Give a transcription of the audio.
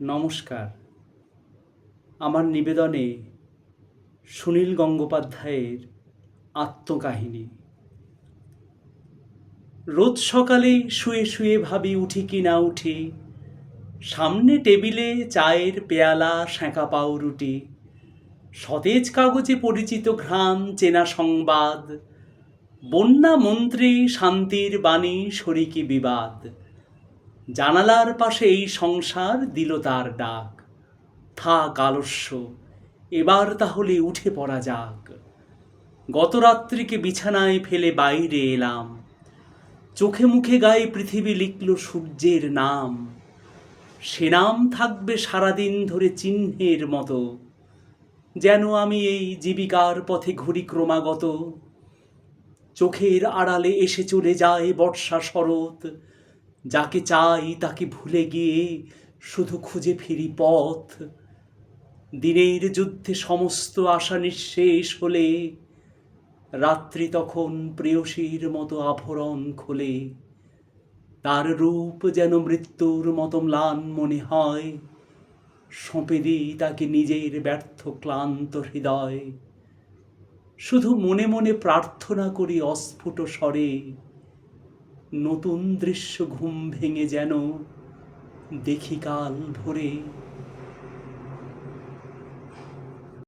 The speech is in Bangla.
নমস্কার। আমার নিবেদনে সুনীল গঙ্গোপাধ্যায়ের আত্মকাহিনী। রোজ সকালে শুয়ে শুয়ে ভাবি উঠি কি না উঠি, সামনে টেবিলে চায়ের পেয়ালা, সেঁকা পাউরুটি, সতেজ কাগজে পরিচিত ঘ্রাণ, চেনা সংবাদ, বন্যা মন্ত্রী, শান্তির বাণী, শরিকি বিবাদ। জানালার পাশে এই সংসার দিল তার ডাক, থাক আলস্য, এবার তাহলে উঠে পড়া যাক। গত রাত্রিকে বিছানায় ফেলে বাইরে এলাম, চোখে মুখে গায়ে পৃথিবী লিখল সূর্যের নাম। সে নাম থাকবে সারাদিন ধরে চিহ্নের মতো, যেন আমি এই জীবিকার পথে ঘুরি ক্রমাগত। চোখের আড়ালে এসে চলে যায় বর্ষা শরৎ, যাকে চাই তাকে ভুলে গিয়ে শুধু খুঁজে ফিরি পথ। দিনের যুদ্ধে সমস্ত আশা নিঃশেষ হলে, রাত্রি তখন প্রেয়সীর মতো আভরণ খোলে। তার রূপ যেন মৃত্যুর মতো ম্লান মনে হয়, সঁপে দিই তাকে নিজের ব্যর্থ ক্লান্ত হৃদয়। শুধু মনে মনে প্রার্থনা করি অস্ফুট স্বরে, নতুন দৃশ্য ঘুম ভেঙে যেন দেখি কাল ভোরে।